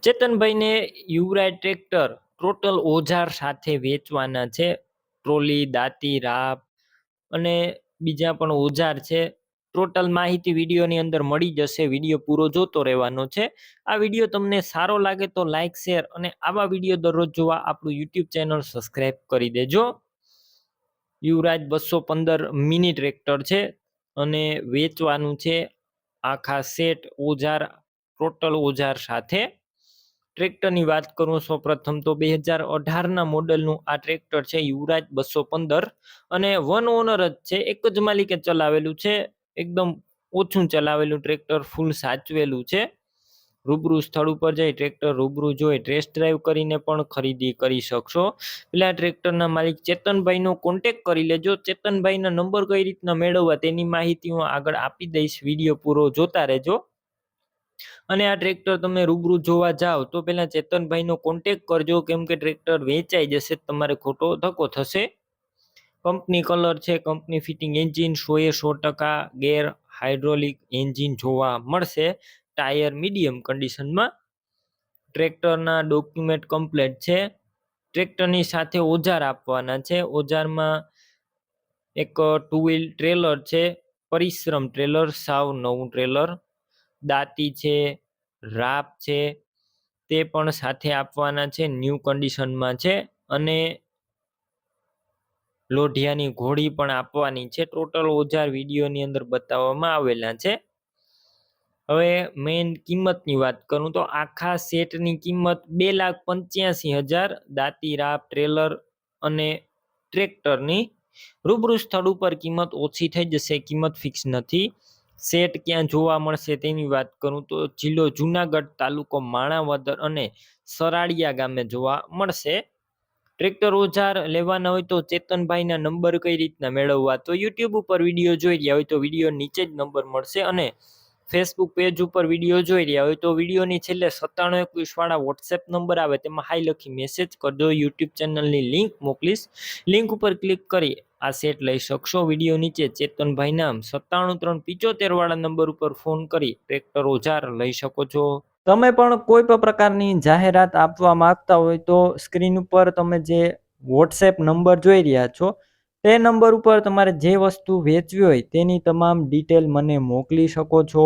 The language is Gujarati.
ચેતનભાઈને યુવરાજ ટ્રેક્ટર ટોટલ ઓજાર સાથે વેચવાના છે. ટ્રોલી, દાંતી, રાપ અને બીજા પણ ઓજાર છે. ટોટલ માહિતી વિડીયોની અંદર મળી જશે. વિડીયો પૂરો જોતો રહેવાનો છે. આ વિડીયો તમને સારો લાગે તો લાઈક, શેર અને આવા વિડીયો દરરોજ જોવા આપણું યુટ્યુબ ચેનલ સબસ્ક્રાઈબ કરી દેજો. યુવરાજ 215 મિની ટ્રેક્ટર છે અને વેચવાનું છે. આખા સેટ ઓજાર, ટોટલ ઓજાર સાથે. ટ્રેક્ટરની વાત કરું સૌપ્રથમ તો 2018ના મોડલનું આ ટ્રેક્ટર છે યુવરાજ 215 અને વન ઓનર જ છે. એક જ માલિકે ચલાવેલું છે. એકદમ ઓછું ચલાવેલું ટ્રેક્ટર, ફૂલ સાચવેલું છે. રૂબરૂ સ્થળ ઉપર જઈ ટ્રેક્ટર રૂબરૂ જોઈ ટેસ્ટ ડ્રાઈવ કરીને પણ ખરીદી કરી શકશો. પેલા ટ્રેક્ટરના માલિક ચેતનભાઈનો કોન્ટેક કરી લેજો. ચેતનભાઈના નંબર કઈ રીતના મેળવવા તેની માહિતી હું આગળ આપી દઈશ. વિડીયો પૂરો જોતા રહેજો. અને આ ટ્રેક્ટર તમે રૂબરૂ જોવા જાઓ તો પેલા ચેતનભાઈનો કોન્ટેક કરજો, કેમ કે ટ્રેક્ટર વેચાઈ જશે, તમારે ખોટો ધક્કો થશે. કંપની કલર છે, કંપની ફિટિંગ એન્જિન, 100% ગેર હાઇડ્રોલિક એન્જિન જોવા મળશે. ટાયર મીડિયમ કન્ડિશનમાં. ટ્રેક્ટરના ડોક્યુમેન્ટ કમ્પ્લીટ છે. ટ્રેક્ટરની સાથે ઓજાર આપવાના છે. ઓજારમાં એક 2 વ્હીલ ટ્રેલર છે, પરિશ્રમ ટ્રેલર, સાવ નવું ટ્રેલર. દાંતી છે, રાપ છે, તે પણ સાથે આપવાના છે, ન્યૂ કન્ડિશનમાં છે. અને લોઢિયાની ઘોડી પણ આપવાની છે. ટોટલ ઓજાર વિડીયોની અંદર બતાવવામાં આવેલા છે. હવે મેઇન કિંમતની વાત કરું તો આખા સેટની કિંમત 2,85,000. દાંતી, રાપ, ટ્રેલર અને ટ્રેક્ટરની રૂબરૂ સ્થળ ઉપર કિંમત ઓછી થઈ જશે. કિંમત ફિક્સ નથી. સેટ ક્યાં જોવા મળશે તેની વાત કરું તો જિલ્લો જુનાગઢ, તાલુકો માણાવદર અને સરાડિયા ગામે જોવા મળશે. ટ્રેક્ટર ઓજાર લેવાના હોય તો ચેતનભાઈના નંબર કઈ રીતના મેળવવા, તો યુટ્યુબ ઉપર વિડીયો જોઈ રહ્યા હોય તો વિડીયો નીચે જ નંબર મળશે. અને ફેસબુક પેજ ઉપર વિડીયો જોઈ રહ્યા હોય તો વિડીયોની છેલ્લે 9721 વાળા વોટ્સએપ નંબર આવે તેમાં હાઈ લખી મેસેજ કરજો. યુટ્યુબ ચેનલની લિંક મોકલીશ. લિંક ઉપર ક્લિક કરી આ સેટ લઈ શકશો. વિડીયો નીચે ચેતનભાઈ નામ 97,375 વાળા નંબર ઉપર ફોન કરી ટ્રેક્ટર ઓજાર લઈ શકો છો. તમે પણ કોઈ પણ પ્રકારની જાહેરાત આપવા માંગતા હોય તો સ્ક્રીન ઉપર તમે જે વોટ્સએપ નંબર જોઈ રહ્યા છો તે નંબર ઉપર તમારે જે વસ્તુ વેચવી હોય તેની તમામ ડિટેલ મને મોકલી શકો છો.